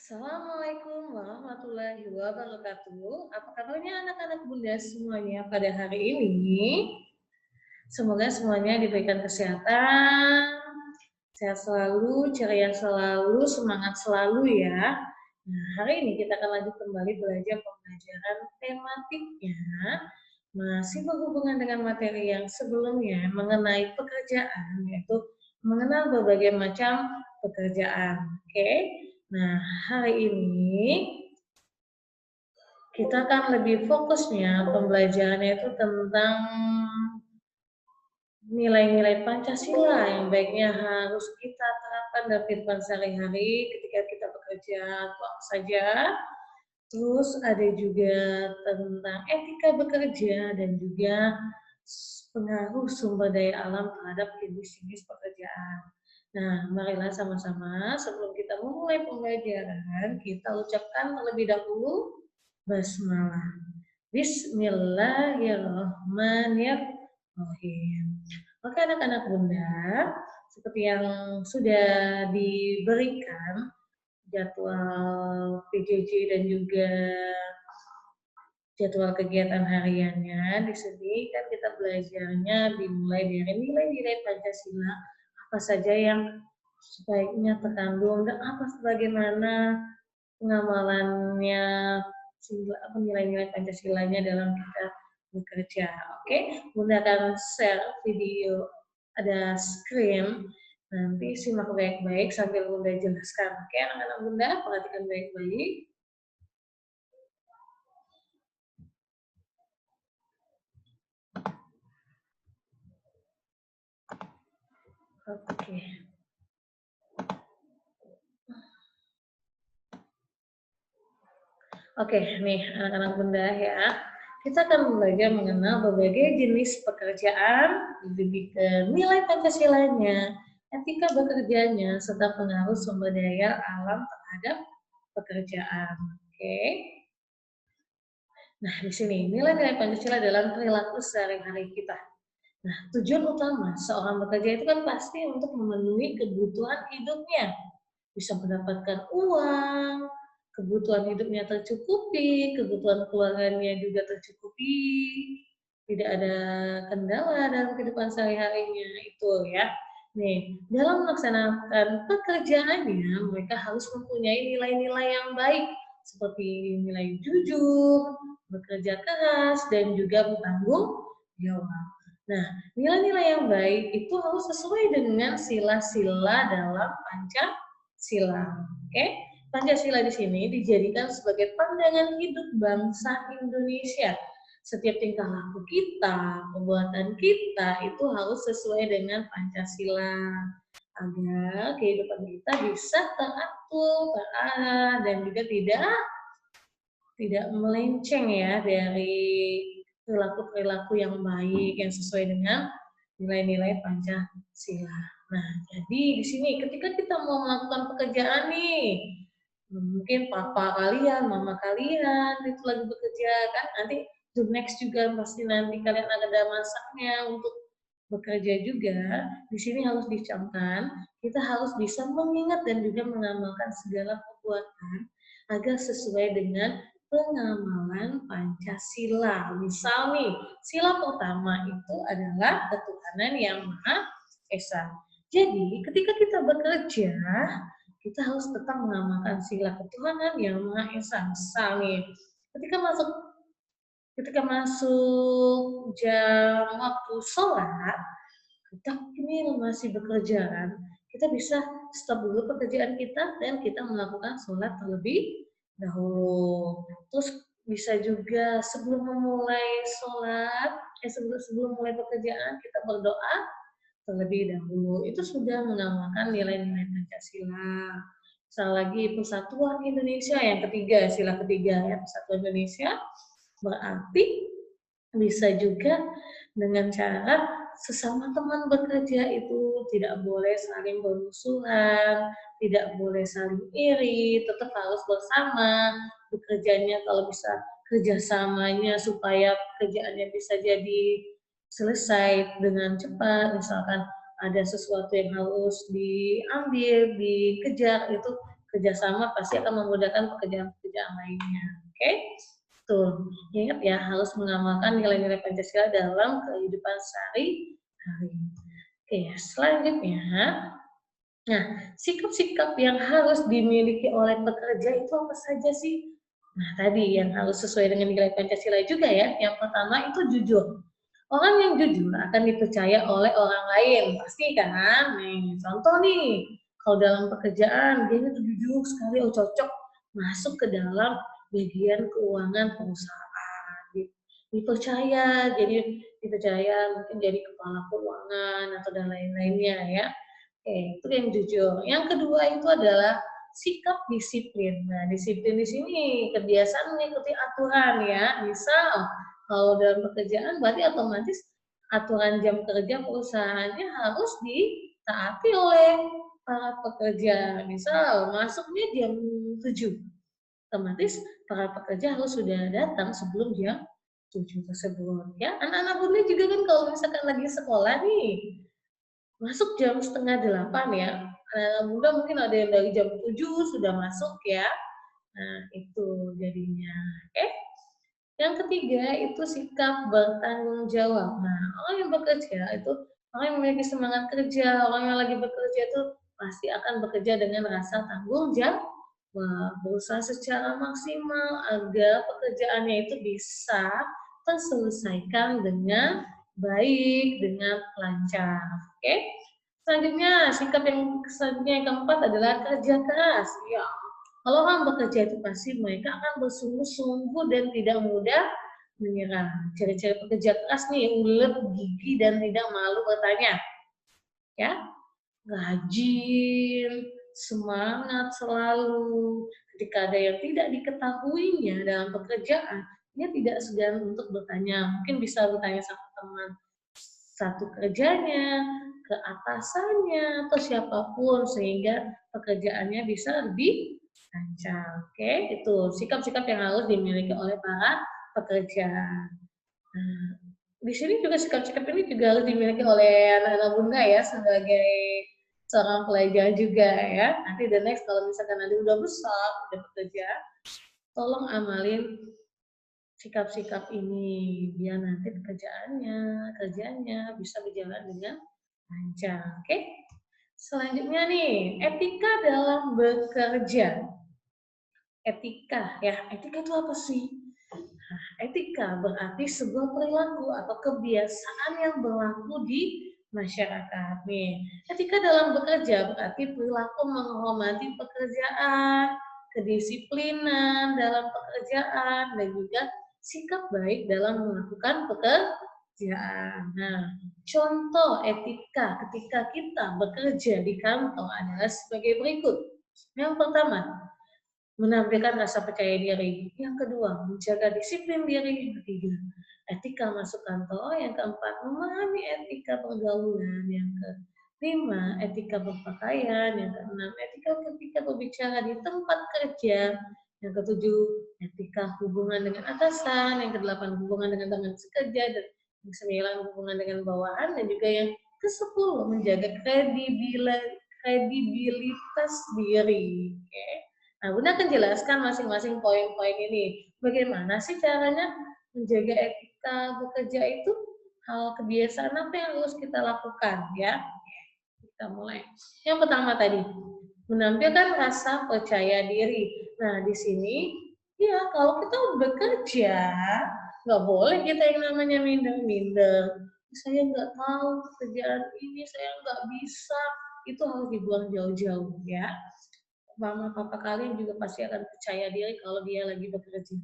Assalamualaikum warahmatullahi wabarakatuh. Apa kabarnya anak-anak bunda semuanya pada hari ini? Semoga semuanya diberikan kesehatan, sehat selalu, ceria selalu, semangat selalu ya. Nah, hari ini kita akan lanjut kembali belajar pembelajaran tematiknya. Masih berhubungan dengan materi yang sebelumnya mengenai pekerjaan, yaitu mengenal berbagai macam pekerjaan. Oke, nah hari ini kita akan lebih fokusnya pembelajarannya itu tentang nilai-nilai Pancasila yang baiknya harus kita terapkan dalam kehidupan sehari-hari ketika kita bekerja atau apa saja. Terus ada juga tentang etika bekerja dan juga pengaruh sumber daya alam terhadap jenis-jenis pekerjaan. Nah, marilah sama-sama sebelum kita memulai pembelajaran, kita ucapkan terlebih dahulu basmalah. Bismillahirrahmanirrahim. Oke anak-anak bunda, seperti yang sudah diberikan jadwal PJJ dan juga jadwal kegiatan hariannya, di sini kan kita belajarnya dimulai dari nilai-nilai Pancasila, apa saja yang sebaiknya terkandung dan apa bagaimana pengamalannya nilai-nilai Pancasilanya dalam kita bekerja. Oke, Bunda akan share video ada screen. Nanti simak baik-baik sambil Bunda jelaskan. Oke, anak-anak Bunda perhatikan baik-baik. Oke. Oke, nih anak-anak Bunda ya. Kita akan belajar mengenal berbagai jenis pekerjaan, lebih ke nilai Pancasilanya, etika bekerjanya, serta pengaruh sumber daya alam terhadap pekerjaan. Oke. Nah, di sini nilai-nilai Pancasila dalam perilaku sehari-hari kita. Nah, tujuan utama seorang bekerja itu kan pasti untuk memenuhi kebutuhan hidupnya. Bisa mendapatkan uang, kebutuhan hidupnya tercukupi, kebutuhan keluarganya juga tercukupi, tidak ada kendala dalam kehidupan sehari-harinya itu ya. Nih, dalam melaksanakan pekerjaannya, mereka harus mempunyai nilai-nilai yang baik, seperti nilai jujur, bekerja keras, dan juga bertanggung jawab. Nah, nilai-nilai yang baik itu harus sesuai dengan sila-sila dalam Pancasila. Oke, Pancasila di sini dijadikan sebagai pandangan hidup bangsa Indonesia. Setiap tingkah laku kita, perbuatan kita itu harus sesuai dengan Pancasila agar kehidupan kita bisa teratur, terarah dan juga tidak melenceng ya dari perilaku-perilaku yang baik yang sesuai dengan nilai-nilai Pancasila. Nah, jadi di sini ketika kita mau melakukan pekerjaan nih, mungkin papa kalian, mama kalian itu lagi bekerja kan, nanti the next juga pasti nanti kalian ada masaknya untuk bekerja juga. Di sini harus dicamkan, kita harus bisa mengingat dan juga mengamalkan segala perbuatan agar sesuai dengan pengamalan Pancasila. Misal nih, sila pertama itu adalah ketuhanan yang Maha Esa. Jadi, ketika kita bekerja, kita harus tetap mengamalkan sila ketuhanan yang Maha Esa. Misal nih, ketika masuk jam waktu sholat, kita ini masih bekerja kan, kita bisa stop dulu pekerjaan kita dan kita melakukan sholat terlebih dahulu. Terus bisa juga sebelum memulai sholat, sebelum mulai pekerjaan kita berdoa terlebih dahulu. Itu sudah mengamalkan nilai-nilai Pancasila. Misal lagi Persatuan Indonesia yang ketiga, sila ketiga ya, Persatuan Indonesia berarti bisa juga dengan cara sesama teman bekerja itu tidak boleh saling bermusuhan, tidak boleh saling iri, tetap harus bersama bekerjanya kalau bisa kerjasamanya supaya kerjaannya bisa jadi selesai dengan cepat. Misalkan ada sesuatu yang harus diambil, dikejar, itu kerjasama pasti akan memudahkan pekerjaan-pekerjaan lainnya. Oke? Tuh, ingat ya, harus mengamalkan nilai-nilai Pancasila dalam kehidupan sehari-hari. Oke, selanjutnya, nah, sikap-sikap yang harus dimiliki oleh pekerja itu apa saja sih? Nah, tadi yang harus sesuai dengan nilai Pancasila juga ya. Yang pertama itu jujur. Orang yang jujur akan dipercaya oleh orang lain, pasti kan? Nih, contoh nih, kalau dalam pekerjaan dia itu jujur sekali, oh cocok masuk ke dalam bagian keuangan perusahaan. Dipercaya, jadi dipercaya mungkin jadi kepala keuangan atau dan lain-lainnya ya. Oke, itu yang jujur. Yang kedua itu adalah sikap disiplin. Nah, disiplin di sini kebiasaan mengikuti aturan ya. Misal kalau dalam pekerjaan berarti otomatis aturan jam kerja perusahaannya harus ditaati oleh para pekerja. Misal masuknya jam 7, otomatis para pekerja harus sudah datang sebelum jam 7 tersebut. Ya, anak-anak bunda juga kan kalau misalkan lagi sekolah nih, masuk jam setengah 8 ya. Bunda mungkin ada yang dari jam 7 sudah masuk ya. Nah, itu jadinya. Oke. Yang ketiga itu sikap bertanggung jawab. Nah, orang yang bekerja itu orang yang memiliki semangat kerja, orang yang lagi bekerja itu pasti akan bekerja dengan rasa tanggung jawab, berusaha secara maksimal agar pekerjaannya itu bisa terselesaikan dengan baik, dengan lancar. Oke? Selanjutnya, sikap yang selanjutnya yang keempat adalah kerja keras. Ya, kalau orang bekerja itu pasti mereka akan bersungguh-sungguh dan tidak mudah menyerah. Ciri-ciri pekerja keras nih, ulet, gigi, dan tidak malu bertanya. Ya, rajin, semangat selalu. Ketika ada yang tidak diketahuinya dalam pekerjaan, dia tidak segan untuk bertanya. Mungkin bisa bertanya sama teman satu kerjanya, ke atasannya, atau siapapun, sehingga pekerjaannya bisa lebih lancar. Oke, itu sikap-sikap yang harus dimiliki oleh para pekerja. Nah, di sini juga sikap-sikap ini juga harus dimiliki oleh anak-anak bunda ya, sebagai seorang pelajar juga ya. Nanti the next kalau misalkan nanti udah besar, udah bekerja, tolong amalin sikap-sikap ini biar nanti kerjanya bisa berjalan dengan lancar. Oke? Selanjutnya nih, etika dalam bekerja. Etika ya, etika itu apa sih? Nah, etika berarti sebuah perilaku atau kebiasaan yang berlaku di masyarakat. Nih, etika dalam bekerja berarti perilaku menghormati pekerjaan, kedisiplinan dalam pekerjaan, dan juga sikap baik dalam melakukan pekerjaan. Nah, contoh etika ketika kita bekerja di kantor adalah sebagai berikut. Yang pertama, menampilkan rasa percaya diri. Yang kedua, menjaga disiplin diri. Yang ketiga, etika masuk kantor. Yang keempat, memahami etika pergaulan. Yang kelima, etika berpakaian. Yang keenam, etika ketika berbicara di tempat kerja. Yang ketujuh, etika hubungan dengan atasan. Yang kedelapan, hubungan dengan teman sekerja. Dan yang kesembilan, hubungan dengan bawahan. Dan juga yang kesepuluh, menjaga kredibilitas diri. Oke. Nah, Bunda akan jelaskan masing-masing poin-poin ini. Bagaimana sih caranya menjaga etika bekerja itu? Hal kebiasaan apa yang harus kita lakukan ya? Kita mulai. Yang pertama tadi, menampilkan rasa percaya diri. Nah, di sini ya kalau kita bekerja, nggak boleh kita yang namanya minder-minder. Saya nggak tahu pekerjaan ini, saya nggak bisa. Itu harus dibuang jauh-jauh ya. Mama papa kalian juga pasti akan percaya diri kalau dia lagi bekerja.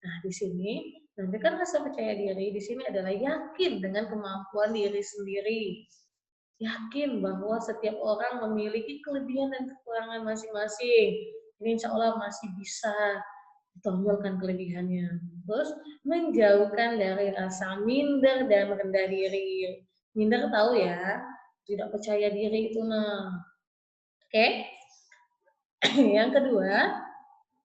Nah, di sini nanti kan rasa percaya diri di sini adalah yakin dengan kemampuan diri sendiri. Yakin bahwa setiap orang memiliki kelebihan dan kekurangan masing-masing. Ini insya Allah masih bisa ditonjolkan kelebihannya. Terus menjauhkan dari rasa minder dan rendah diri. Minder tahu ya, tidak percaya diri itu nah. Oke? Yang kedua,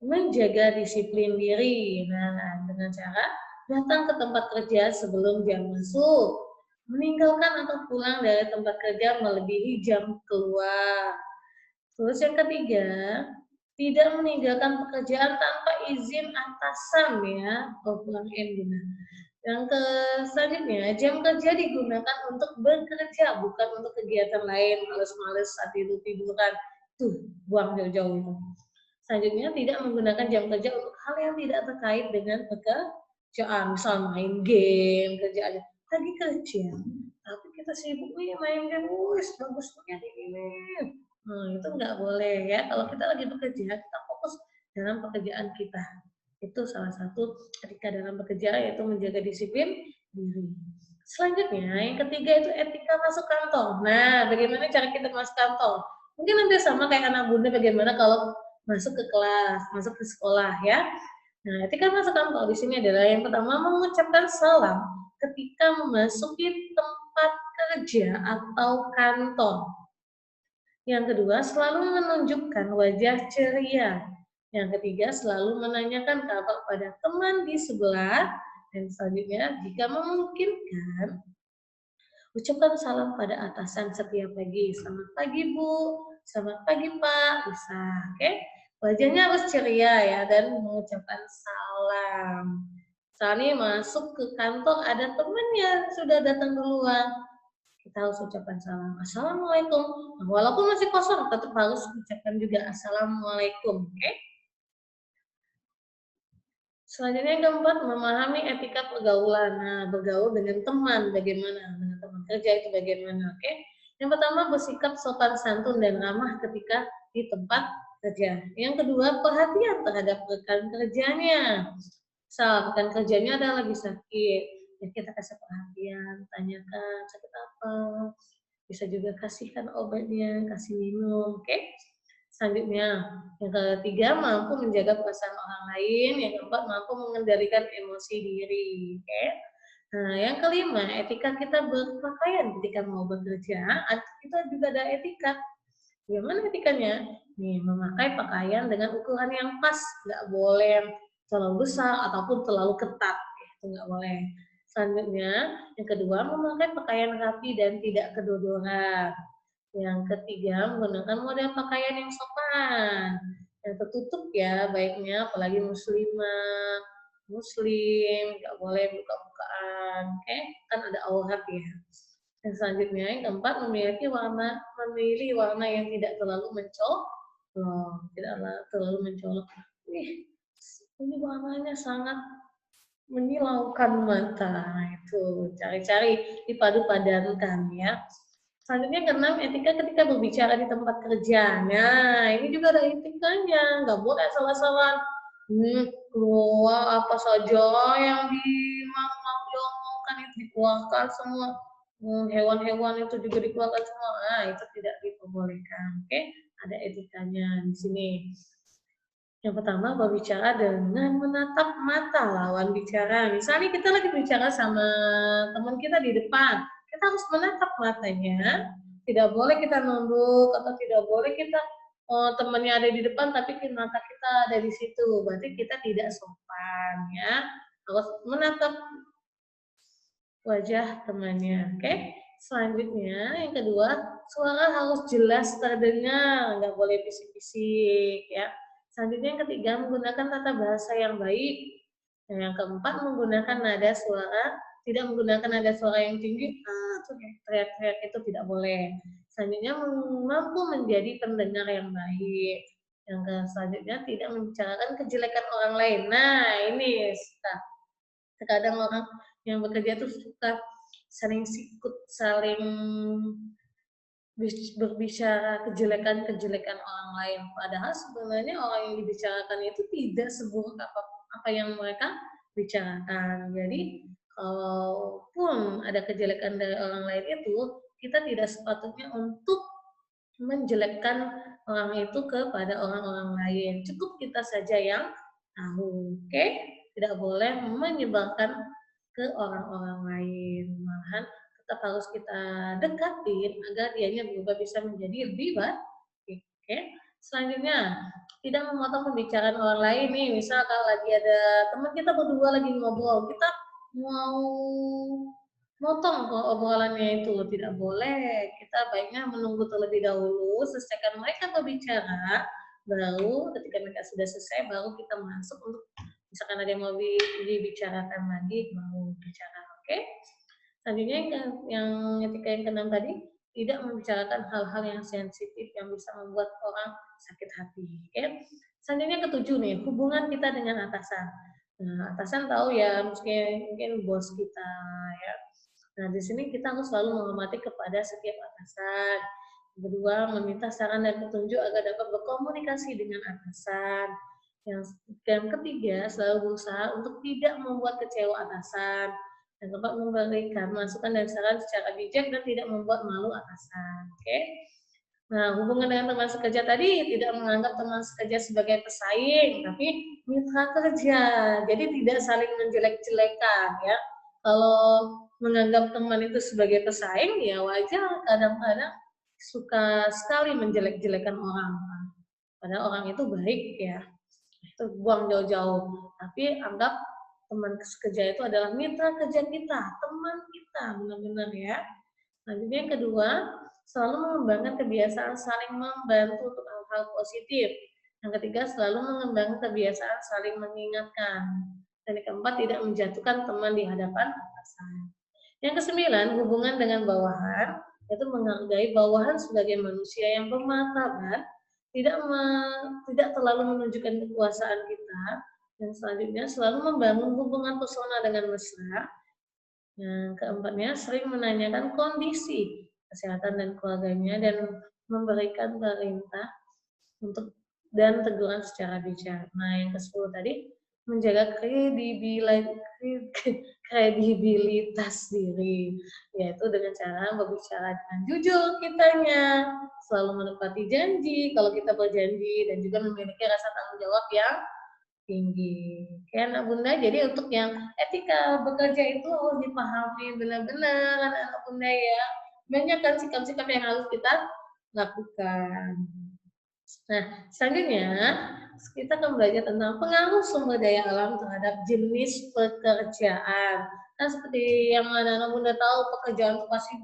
menjaga disiplin diri. Nah, dengan cara datang ke tempat kerja sebelum jam masuk, meninggalkan atau pulang dari tempat kerja melebihi jam keluar. Terus yang ketiga, tidak meninggalkan pekerjaan tanpa izin atasan ya. Oh, kurang M guna. Yang selanjutnya, jam kerja digunakan untuk bekerja, bukan untuk kegiatan lain, males-males saat tidur-tiduran. Tuh, buang jauh-jauh itu. Selanjutnya, tidak menggunakan jam kerja untuk hal yang tidak terkait dengan pekerjaan. Misal main game, kerja aja. Lagi kerja, tapi kita sibuk nih main game, bagusnya ini. Itu nggak boleh ya. Kalau kita lagi bekerja, kita fokus dalam pekerjaan kita. Itu salah satu etika dalam bekerja, yaitu menjaga disiplin diri. Selanjutnya, yang ketiga itu etika masuk kantor. Nah, bagaimana cara kita masuk kantor? Mungkin nanti sama kayak anak bunda bagaimana kalau masuk ke kelas, masuk ke sekolah ya. Nah, etika masuk kantor di sini adalah yang pertama mengucapkan salam ketika memasuki tempat kerja atau kantor. Yang kedua, selalu menunjukkan wajah ceria. Yang ketiga, selalu menanyakan kabar pada teman di sebelah. Dan selanjutnya, jika memungkinkan, ucapkan salam pada atasan setiap pagi. Selamat pagi, Bu. Selamat pagi, Pak. Bisa, oke? Wajahnya harus ceria ya, dan mengucapkan salam. Misalnya masuk ke kantor, ada temannya sudah datang duluan. Kita harus ucapkan salam. Assalamualaikum. Nah, walaupun masih kosong, tetap harus ucapkan juga Assalamualaikum. Oke? Selanjutnya yang keempat, memahami etika pergaulan. Nah, bergaul dengan teman, bagaimana? Dengan teman kerja itu bagaimana? Oke? Yang pertama, bersikap sopan santun dan ramah ketika di tempat kerja. Yang kedua, perhatian terhadap rekan kerjanya. Misal, rekan kerjanya ada lagi sakit, ya kita kasih perhatian, tanyakan sakit apa, bisa juga kasihkan obatnya, kasih minum, oke? Selanjutnya, yang ketiga, mampu menjaga perasaan orang lain. Yang keempat, mampu mengendalikan emosi diri, oke? Nah, yang kelima, etika kita berpakaian ketika mau bekerja, kita juga ada etika. Gimana etikanya? Nih, memakai pakaian dengan ukuran yang pas, nggak boleh yang terlalu besar ataupun terlalu ketat, itu nggak boleh. Selanjutnya, yang kedua, memakai pakaian rapi dan tidak kedodoran. Yang ketiga, menggunakan model pakaian yang sopan, yang tertutup ya, baiknya apalagi muslimah, muslim, nggak boleh buka-bukaan, oke? Kan ada aurat ya. Dan selanjutnya yang keempat, memilih warna yang tidak terlalu mencolok, tidak terlalu mencolok. Ini warnanya sangat menyilaukan mata. Nah, itu cari-cari dipadu-padankan ya. Selanjutnya keenam, etika ketika berbicara di tempat kerja. Nah, ini juga ada etikanya, nggak boleh salah-salah. Keluar apa saja yang mau diomongkan itu dikeluarkan semua. Hewan-hewan itu juga dikeluarkan semua. Nah, itu tidak diperbolehkan. Oke, ada etikanya di sini. Yang pertama, berbicara dengan menatap mata lawan bicara. Misalnya kita lagi bicara sama teman kita di depan, kita harus menatap matanya. Tidak boleh kita nunduk atau tidak boleh kita temannya ada di depan tapi mata kita ada di situ. Berarti kita tidak sopan ya. Harus menatap wajah temannya. Oke? Selanjutnya yang kedua, suara harus jelas terdengar, nggak boleh bisik-bisik ya. Selanjutnya yang ketiga, menggunakan tata bahasa yang baik. Dan yang keempat, menggunakan nada suara, tidak menggunakan nada suara yang tinggi, teriak-teriak itu tidak boleh. Selanjutnya, mampu menjadi pendengar yang baik. Yang selanjutnya, tidak membicarakan kejelekan orang lain. Nah, ini terkadang orang yang bekerja itu suka saling sikut, saling berbicara kejelekan-kejelekan orang lain. Padahal sebenarnya orang yang dibicarakan itu tidak seburuk apa yang mereka bicarakan. Jadi, kalaupun ada kejelekan dari orang lain itu, kita tidak sepatutnya untuk menjelekkan orang itu kepada orang-orang lain. Cukup kita saja yang tahu, oke? Tidak boleh menyebarkan ke orang-orang lain. Malahan tetap harus kita dekatin agar dianya berubah bisa menjadi lebih baik. Oke? Selanjutnya, tidak memotong pembicaraan orang lain nih. Misal kalau lagi ada teman kita berdua lagi ngobrol, kita mau motong obrolannya itu tidak boleh. Kita baiknya menunggu terlebih dahulu, selesaikan mereka berbicara, baru ketika mereka sudah selesai, baru kita masuk untuk misalkan ada yang mau dibicarakan lagi, baru bicara, oke? Selanjutnya yang ketika yang keenam tadi, tidak membicarakan hal-hal yang sensitif yang bisa membuat orang sakit hati, oke? Selanjutnya ketujuh nih, hubungan kita dengan atasan. Nah, atasan tahu ya, mungkin bos kita ya. Nah, di sini kita harus selalu menghormati kepada setiap atasan. Kedua, meminta saran dan petunjuk agar dapat berkomunikasi dengan atasan. Yang ketiga, selalu berusaha untuk tidak membuat kecewa atasan. Dan dapat memberikan masukan dan saran secara bijak dan tidak membuat malu atasan. Oke? Nah, hubungan dengan teman sekerja tadi tidak menganggap teman sekerja sebagai pesaing, tapi mitra kerja. Jadi tidak saling menjelek-jelekan ya. Kalau menganggap teman itu sebagai pesaing, ya wajar kadang-kadang suka sekali menjelek-jelekan orang. Padahal orang itu baik ya. Itu buang jauh-jauh. Tapi anggap teman sekerja itu adalah mitra kerja kita, teman kita, benar-benar ya. Selanjutnya yang kedua, selalu mengembangkan kebiasaan saling membantu untuk hal-hal positif. Yang ketiga, selalu mengembangkan kebiasaan saling mengingatkan. Dan yang keempat, tidak menjatuhkan teman di hadapan atasan. Yang kesembilan, hubungan dengan bawahan, yaitu menghargai bawahan sebagai manusia yang bermartabat, tidak terlalu menunjukkan kekuasaan kita, dan selanjutnya selalu membangun hubungan personal dengan mesra. Yang keempatnya, sering menanyakan kondisi kesehatan dan keluarganya dan memberikan perintah untuk dan teguran secara bijak. Nah, yang ke-10 tadi, menjaga kredibilitas diri, yaitu dengan cara berbicara dengan jujur kitanya, selalu menepati janji kalau kita berjanji, dan juga memiliki rasa tanggung jawab yang tinggi. Oke, anak bunda, jadi untuk yang etika bekerja itu harus dipahami benar-benar anak-anak bunda ya. Banyak kan sikap-sikap yang harus kita lakukan. Nah, selanjutnya kita akan belajar tentang pengaruh sumber daya alam terhadap jenis pekerjaan. Kan seperti yang anak-anak bunda tahu, pekerjaan itu pasti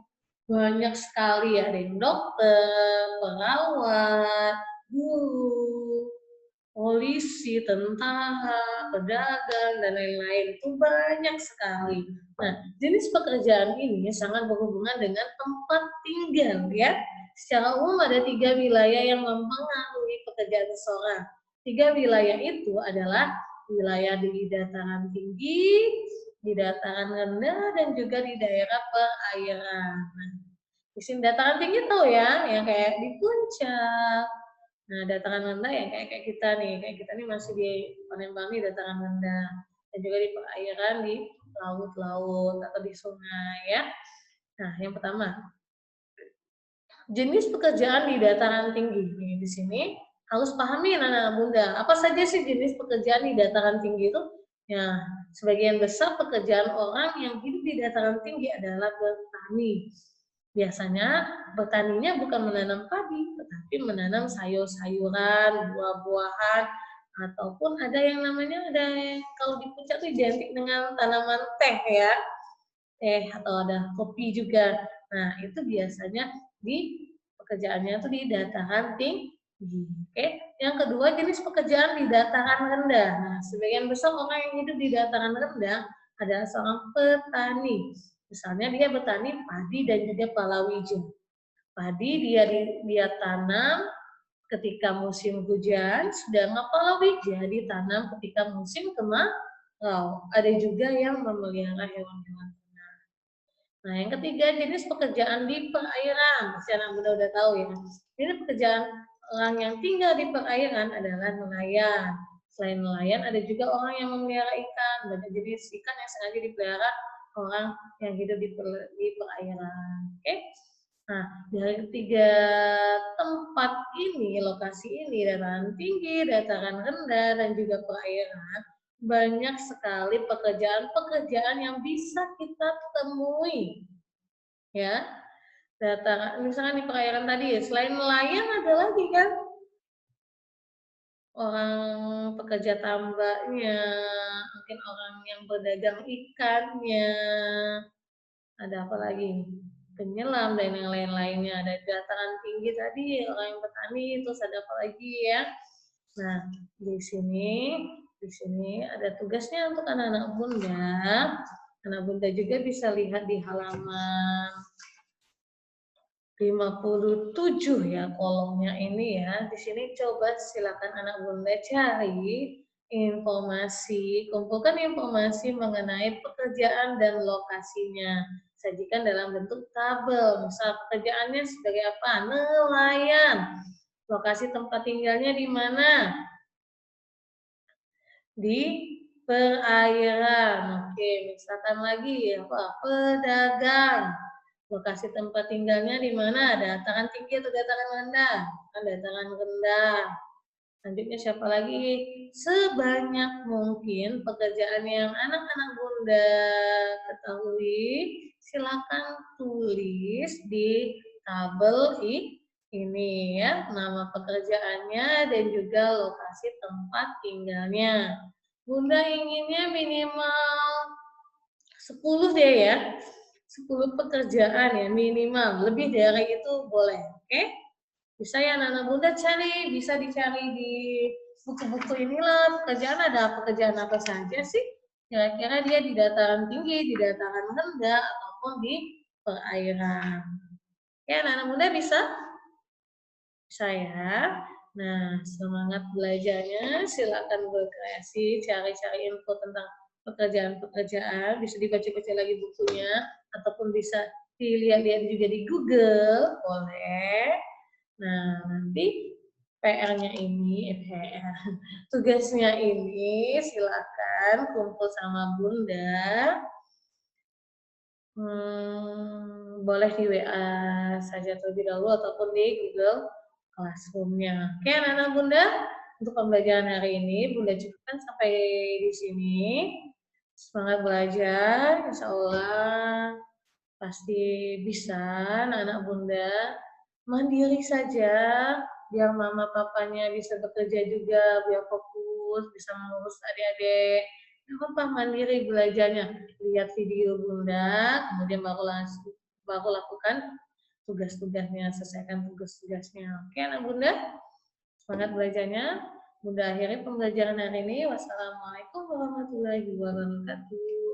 banyak sekali ya, ada yang dokter, perawat, guru, polisi, tentara, pedagang, dan lain-lain. Itu banyak sekali. Nah, jenis pekerjaan ini sangat berhubungan dengan tempat tinggal ya. Secara umum ada 3 wilayah yang mempengaruhi pekerjaan seseorang. 3 wilayah itu adalah wilayah di dataran tinggi, di dataran rendah, dan juga di daerah perairan. Nah, di sini dataran tinggi tahu ya, yang kayak di puncak. Nah, dataran rendah yang kayak kita nih masih di Palembang nih dataran rendah. Dan juga di perairan, di laut-laut atau di sungai ya. Nah, yang pertama, jenis pekerjaan di dataran tinggi. Nih, di sini harus pahami anak-anak muda. Apa saja sih jenis pekerjaan di dataran tinggi itu? Ya, sebagian besar pekerjaan orang yang hidup di dataran tinggi adalah bertani. Biasanya bertaninya bukan menanam padi, tetapi menanam sayur-sayuran, buah-buahan, ataupun ada yang kalau di puncak itu identik dengan tanaman teh ya, atau ada kopi juga. Nah, itu biasanya di pekerjaannya itu di dataran tinggi. Oke. Yang kedua, jenis pekerjaan di dataran rendah. Nah, sebagian besar orang yang hidup di dataran rendah adalah seorang petani. Misalnya dia bertani padi dan juga palawija. Padi dia tanam ketika musim hujan, sedangkan palawija ditanam ketika musim kemarau. Ada juga yang memelihara hewan-hewan. Nah, yang ketiga, jenis pekerjaan di perairan. Pasti anak muda udah tahu ya. Ini pekerjaan orang yang tinggal di perairan adalah nelayan. Selain nelayan, ada juga orang yang memelihara ikan. Banyak jenis ikan yang sengaja dipelihara orang yang hidup di perairan. Oke? Nah, dari ketiga tempat ini, lokasi ini, dataran tinggi, dataran rendah, dan juga perairan, banyak sekali pekerjaan-pekerjaan yang bisa kita temui. Ya, misalkan di perairan tadi, selain nelayan ada lagi kan orang pekerja tambaknya, mungkin orang yang berdagang ikannya, ada apa lagi? penyelam dan yang lain-lainnya. Ada dataran tinggi tadi, orang yang petani, terus ada apa lagi ya? Nah, di sini ada tugasnya untuk anak-anak bunda. Anak bunda juga bisa lihat di halaman 57 ya kolomnya ini ya. Di sini coba silakan anak bunda cari informasi, kumpulkan informasi mengenai pekerjaan dan lokasinya. Sajikan dalam bentuk tabel. Misal pekerjaannya sebagai apa? Nelayan. Lokasi tempat tinggalnya di mana? Di perairan. Oke, misalkan lagi apa? Pedagang. Lokasi tempat tinggalnya di mana? Dataran tinggi atau dataran rendah? Kan dataran rendah. Selanjutnya siapa lagi? Sebanyak mungkin pekerjaan yang anak-anak bunda ketahui, silakan tulis di tabel ini ya, nama pekerjaannya dan juga lokasi tempat tinggalnya. Bunda inginnya minimal 10 deh ya. 10 pekerjaan ya minimal, lebih dari itu boleh, oke? Bisa ya anak-anak bunda cari, bisa dicari di buku-buku inilah, pekerjaan apa saja sih? Kira-kira dia di dataran tinggi, di dataran rendah, ataupun di perairan. Ya anak-anak bunda bisa? Bisa ya? Nah, semangat belajarnya, silakan berkreasi, cari-cari info tentang pekerjaan-pekerjaan, bisa dibaca-baca lagi bukunya, ataupun bisa dilihat-lihat juga di Google, boleh. Nah, nanti PR-nya ini, tugasnya ini silakan kumpul sama Bunda. Boleh di WA saja terlebih dahulu ataupun di Google Classroom-nya. Oke, anak-anak Bunda, untuk pembelajaran hari ini Bunda cukupkan sampai di sini. Semangat belajar, insya Allah pasti bisa anak-anak Bunda. Mandiri saja, biar mama papanya bisa bekerja juga, biar fokus, bisa mengurus adik-adik. Apa mandiri belajarnya, lihat video Bunda, kemudian baru lakukan tugas-tugasnya, selesaikan tugas-tugasnya. Oke anak Bunda, semangat belajarnya. Bunda akhiri pembelajaran hari ini. Wassalamualaikum warahmatullahi wabarakatuh.